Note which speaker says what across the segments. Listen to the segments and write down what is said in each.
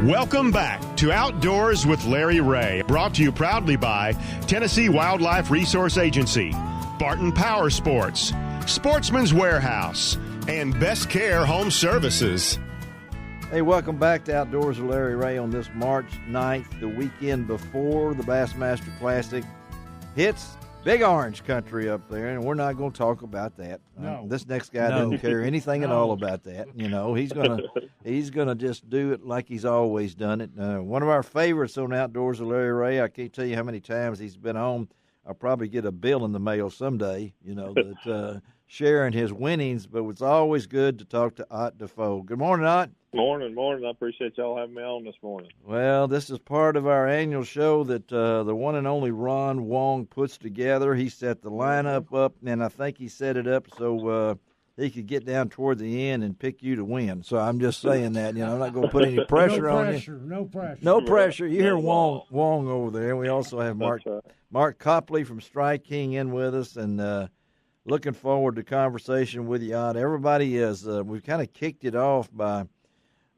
Speaker 1: Welcome back to Outdoors with Larry Ray, brought to you proudly by Tennessee Wildlife Resource Agency, Barton Power Sports, Sportsman's Warehouse, and Best Care Home Services.
Speaker 2: Hey, welcome back to Outdoors with Larry Ray on this March 9th, the weekend before the Bassmaster Classic hits Big Orange Country up there, and we're not going to talk about that.
Speaker 3: No.
Speaker 2: This next guy doesn't care anything at all about that. You know, he's gonna just do it like he's always done it. One of our favorites on Outdoors with Larry Ray. I can't tell you how many times he's been on. I'll probably get a bill in the mail someday. You know, that sharing his winnings. But it's always good to talk to Ott Defoe. Good morning, Ott.
Speaker 4: Morning. I appreciate y'all having me on this morning.
Speaker 2: Well, this is part of our annual show that the one and only Ron Wong puts together. He set the lineup up, and I think he set it up so he could get down toward the end and pick you to win. So I'm just saying that. You know, I'm not going to put any pressure on you. No pressure. You hear Wong over there. We also have Mark Copley from Strike King in with us, and looking forward to conversation with you, Ott. Everybody is. We've kind of kicked it off by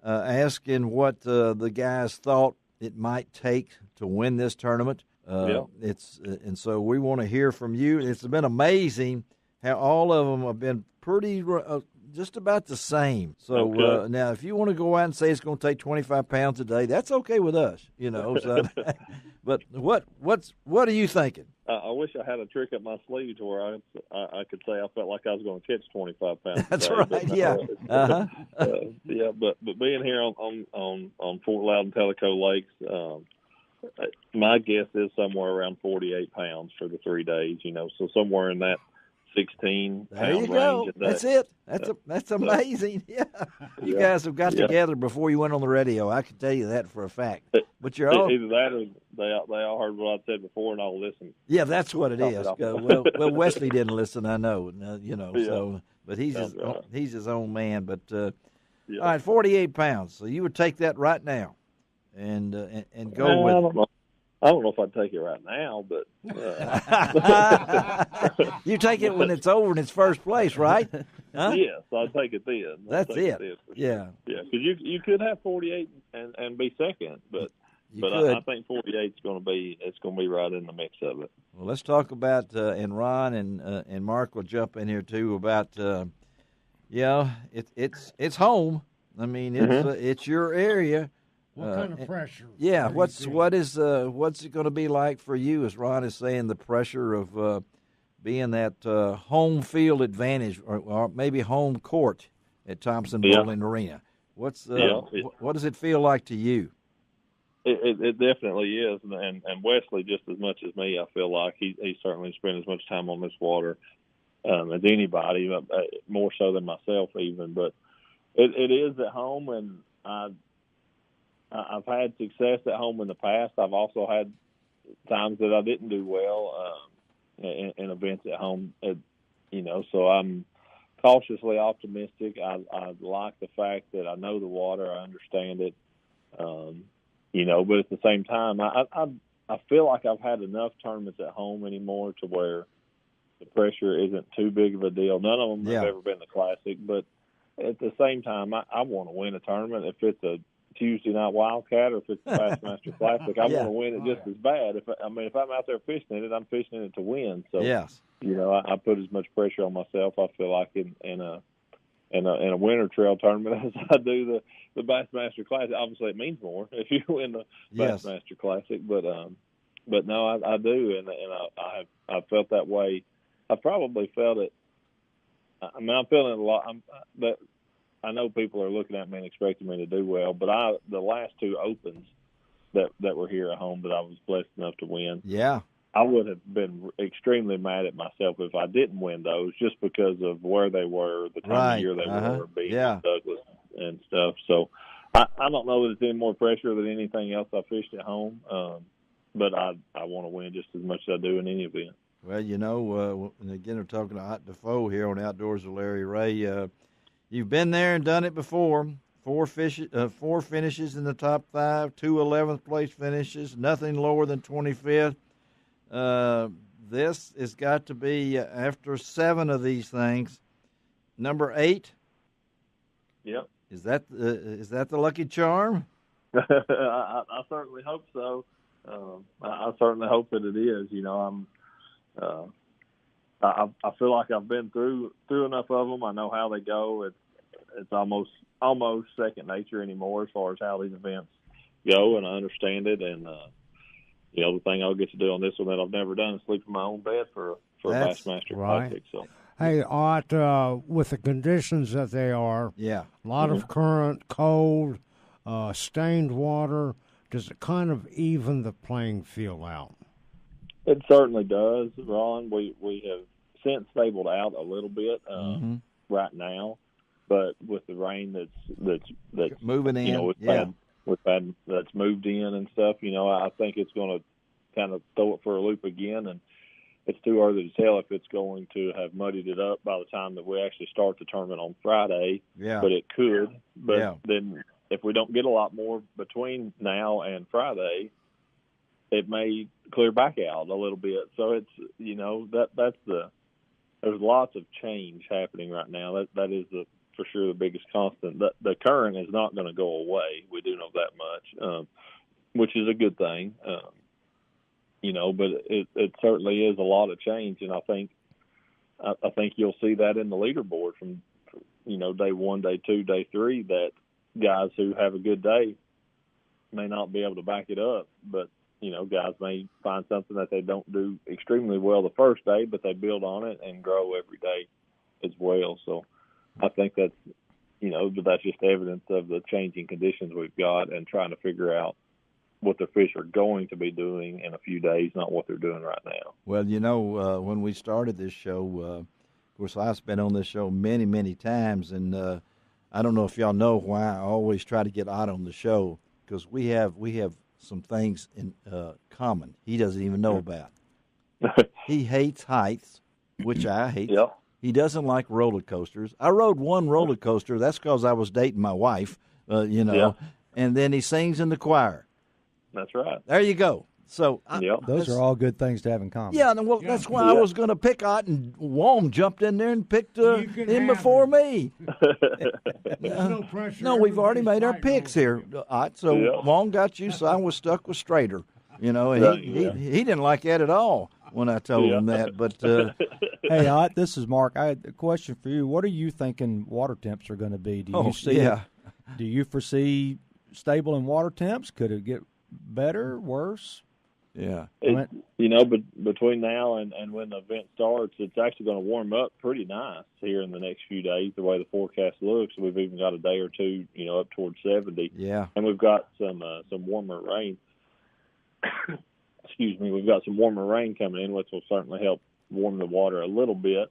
Speaker 2: asking what the guys thought it might take to win this tournament. And so we want to hear from you. It's been amazing how all of them have been pretty just about the same. So now, if you want to go out and say it's going to take 25 pounds a day, that's okay with us, you know. So, but what are you thinking?
Speaker 4: I wish I had a trick up my sleeve to where I could say I felt like I was going to catch 25 pounds.
Speaker 2: That's right. Yeah.
Speaker 4: But being here on Fort Loudon Tellico Lakes, my guess is somewhere around 48 pounds for the 3 days. You know, so somewhere in that 16
Speaker 2: there you
Speaker 4: pound
Speaker 2: go.
Speaker 4: range.
Speaker 2: That's it. That's amazing. Yeah. You guys have got together before you went on the radio. I can tell you that for a fact. But you're all
Speaker 4: either that or they all heard what I said before and all listened.
Speaker 2: Yeah, that's what it is. Well, Wesley didn't listen. I know. You know. Yeah. So, but he's his own man. But all right, 48 pounds. So you would take that right now, and go with.
Speaker 4: I don't know if I'd take it right now, but
Speaker 2: you take it when it's over in its first place, right? Huh?
Speaker 4: Yes, I'd take it then.
Speaker 2: That's it.
Speaker 4: Yeah, because you could have 48 and be second, but I think 48 is going to be right in the mix of it.
Speaker 2: Well, let's talk about and Ron and Mark will jump in here too about it's home. I mean it's your area.
Speaker 3: What kind of pressure?
Speaker 2: Yeah, what's it going to be like for you, as Ron is saying, the pressure of being that home field advantage or maybe home court at Thompson Bowling Arena? What does it feel like to you?
Speaker 4: It definitely is, and Wesley just as much as me. I feel like he certainly spent as much time on this water as anybody, more so than myself even. But it is at home, and I've had success at home in the past. I've also had times that I didn't do well in events at home. So I'm cautiously optimistic. I like the fact that I know the water, I understand it. But at the same time, I feel like I've had enough tournaments at home anymore to where the pressure isn't too big of a deal. None of them have ever been the Classic, but at the same time, I want to win a tournament. If it's a Tuesday night Wildcat or if it's the Bassmaster Classic, I want to win it just as bad. If I'm out there fishing in it, I'm fishing in it to win. So I put as much pressure on myself. I feel like in a winter trail tournament as I do the Bassmaster Classic. Obviously, it means more if you win the Bassmaster Classic, but no, I do, and I've felt that way. I've probably felt it. I mean, I'm feeling it a lot. But I know people are looking at me and expecting me to do well, but the last two opens that were here at home that I was blessed enough to win.
Speaker 2: Yeah.
Speaker 4: I would have been extremely mad at myself if I didn't win those just because of where they were, the time of year they were, being in Douglas and stuff. So I don't know that it's any more pressure than anything else I fished at home, but I want to win just as much as I do in any event.
Speaker 2: Well, and again, we're talking to Ott Defoe here on Outdoors with Larry Ray. You've been there and done it before. Four finishes in the top 5, 2 11th place finishes, nothing lower than 25th. This has got to be, after 7 of these things, number 8.
Speaker 4: Yep.
Speaker 2: Is that the lucky charm?
Speaker 4: I certainly hope so. I certainly hope that it is. I feel like I've been through enough of them. I know how they go. It's almost second nature anymore as far as how these events go, and I understand it. And the thing I'll get to do on this one that I've never done is sleep in my own bed for a Bassmaster Classic. So.
Speaker 3: Hey, Ott, with the conditions that they are,
Speaker 2: a
Speaker 3: lot of current, cold, stained water, does it kind of even the playing field out?
Speaker 4: It certainly does, Ron. We have since stabled out a little bit right now, but with the rain that's
Speaker 2: moving in,
Speaker 4: we've had that's moved in and stuff. I think it's going to kind of throw it for a loop again, and it's too early to tell if it's going to have muddied it up by the time that we actually start the tournament on Friday.
Speaker 2: Yeah.
Speaker 4: But it could. But then if we don't get a lot more between now and Friday, it may clear back out a little bit. So it's there's lots of change happening right now. That is for sure the biggest constant. The current is not going to go away. We do know that much, which is a good thing. But it certainly is a lot of change, and I think you'll see that in the leaderboard from day 1, day 2, day 3, that guys who have a good day may not be able to back it up, but guys may find something that they don't do extremely well the first day, but they build on it and grow every day as well. So I think that's but that's just evidence of the changing conditions we've got and trying to figure out what the fish are going to be doing in a few days, not what they're doing right now.
Speaker 2: Well, when we started this show, of course, I've been on this show many, many times, and I don't know if y'all know why I always try to get Ott on the show, because we have some things in common he doesn't even know about. He hates heights, which I hate.
Speaker 4: Yep.
Speaker 2: He doesn't like roller coasters. I rode one roller coaster. That's because I was dating my wife, and then he sings in the choir.
Speaker 4: That's right.
Speaker 2: There you go. So
Speaker 5: those are all good things to have in common.
Speaker 2: Yeah, well, that's why I was going to pick Ott, and Wong jumped in there and picked him before me.
Speaker 3: No pressure.
Speaker 2: No, we've already made our picks here, Ott. So Wong got you, so I was stuck with Strader. And he didn't like that at all when I told him that. But
Speaker 5: hey, Ott, this is Mark. I had a question for you. What are you thinking water temps are going to be? Do you foresee stable in water temps? Could it get better, worse?
Speaker 2: Yeah.
Speaker 4: But between now and when the event starts, it's actually going to warm up pretty nice here in the next few days, the way the forecast looks. We've even got a day or two, up towards 70.
Speaker 2: Yeah.
Speaker 4: And we've got some warmer rain. Excuse me. We've got some warmer rain coming in, which will certainly help warm the water a little bit.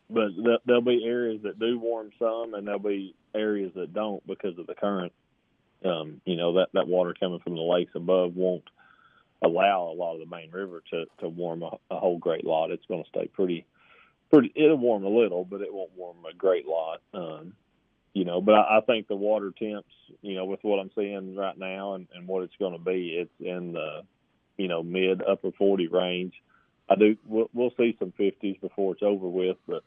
Speaker 4: But there'll be areas that do warm some, and there'll be areas that don't because of the current. That water coming from the lakes above won't allow a lot of the main river to warm a whole great lot. It's going to stay pretty. It'll warm a little, but it won't warm a great lot. But I think the water temps, with what I'm seeing right now and what it's going to be, it's in the, mid upper 40 range. We'll see some 50s before it's over with, but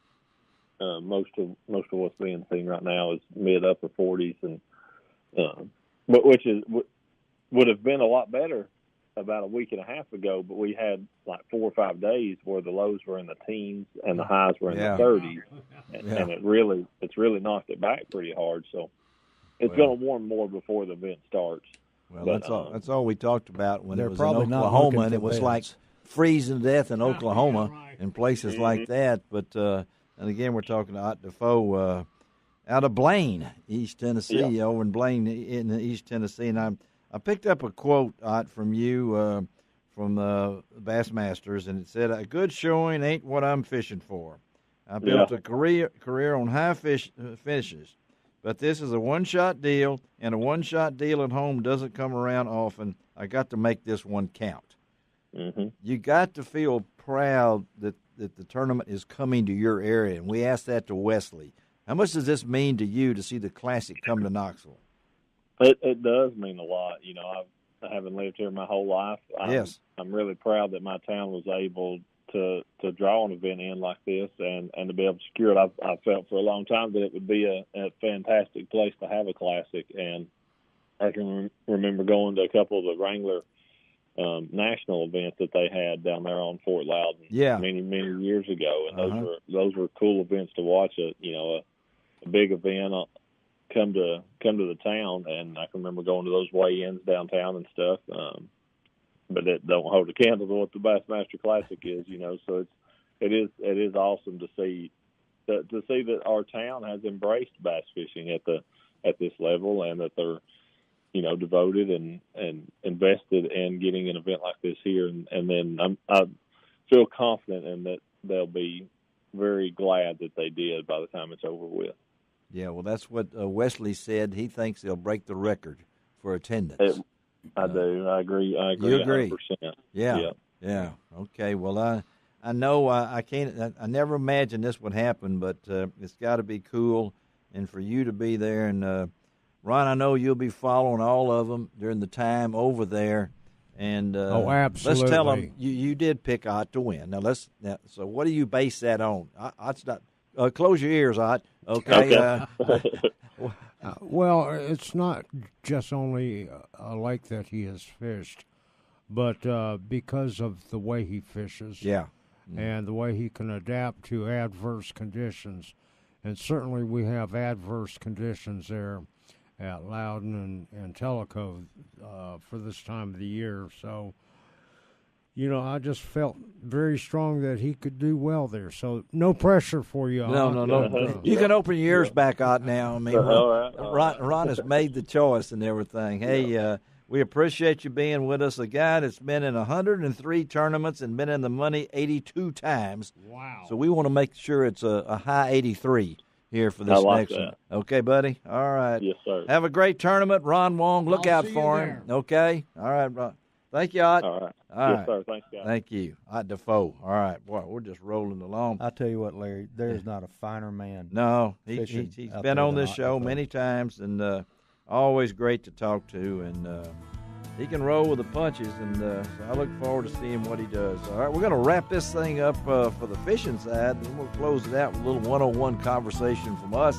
Speaker 4: most of what's being seen right now is mid upper 40s, and but which would have been a lot better about a week and a half ago. But we had like 4 or 5 days where the lows were in the teens and the highs were in the 30s, and it's really knocked it back pretty hard. So it's going to warm more before the event starts.
Speaker 2: Well, that's all we talked about when it was in
Speaker 5: Oklahoma,
Speaker 2: and it was like freezing to death in Oklahoma and places like that. But and again, we're talking to Ott Defoe out of Blaine, East Tennessee, over in Blaine in East Tennessee. And I picked up a quote, Ott, from you from the Bassmasters, and it said, "A good showing ain't what I'm fishing for. I built a career on high finishes, but this is a one-shot deal, and a one-shot deal at home doesn't come around often. I got to make this one count."
Speaker 4: Mm-hmm.
Speaker 2: You got to feel proud that the tournament is coming to your area, and we asked that to Wesley. How much does this mean to you to see the Classic come to Knoxville?
Speaker 4: It does mean a lot. I haven't lived here my whole life. I'm really proud that my town was able to draw an event in like this and to be able to secure it. I've felt for a long time that it would be a fantastic place to have a Classic, and I can remember going to a couple of the Wrangler national events that they had down there on Fort Loudon many years ago, and those were cool events to watch. A big event come to the town, and I can remember going to those weigh-ins downtown and stuff. But it don't hold a candle to what the Bassmaster Classic is, So it is awesome to see that our town has embraced bass fishing at this level, and that they're devoted and invested in getting an event like this here. And then I feel confident in that they'll be very glad that they did by the time it's over with.
Speaker 2: Yeah, well, that's what Wesley said. He thinks they'll break the record for attendance.
Speaker 4: I do. I agree.
Speaker 2: You agree?
Speaker 4: 100%.
Speaker 2: Yeah. Okay. Well, I know I can't. I never imagined this would happen, but it's got to be cool, and for you to be there. And Ron, I know you'll be following all of them during the time over there. And
Speaker 3: absolutely.
Speaker 2: Let's tell them you did pick Ott to win. Now so what do you base that on? Ott's not. Close your ears, Ott. Okay.
Speaker 3: Well, it's not just only a lake that he has fished, but because of the way he fishes.
Speaker 2: Yeah.
Speaker 3: And the way he can adapt to adverse conditions. And certainly we have adverse conditions there at Loudon and Tellico for this time of the year. So, I just felt very strong that he could do well there. So no pressure for you.
Speaker 2: No. You can open your ears back out now. I mean, Ron has made the choice and everything. Hey, we appreciate you being with us. A guy that's been in 103 tournaments and been in the money 82 times.
Speaker 3: Wow.
Speaker 2: So we want to make sure it's a high 83 here for this next one. Okay, buddy? All right.
Speaker 4: Yes, sir.
Speaker 2: Have a great tournament. Ron Wong, look out for him. Okay? All right, Ron. Thank you, Ott.
Speaker 4: All right.
Speaker 2: Yes,
Speaker 4: sir. Thanks, guys.
Speaker 2: Thank you. Ott Defoe. All right. Boy, we're just rolling along.
Speaker 5: I tell you what, Larry, there's not a finer man.
Speaker 2: No, he's been on this show many times, and always great to talk to, and he can roll with the punches, and so I look forward to seeing what he does. All right, we're going to wrap this thing up for the fishing side, and we'll close it out with a little one-on-one conversation from us.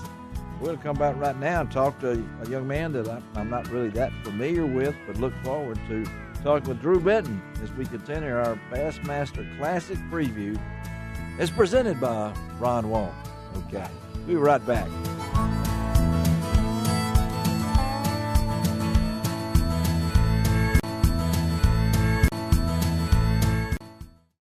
Speaker 2: We're going to come back right now and talk to a young man that I'm not really that familiar with, but look forward to talking with Drew Benton as we continue our Bassmaster Classic preview. It's presented by Ron Wong. Okay, we'll be right back.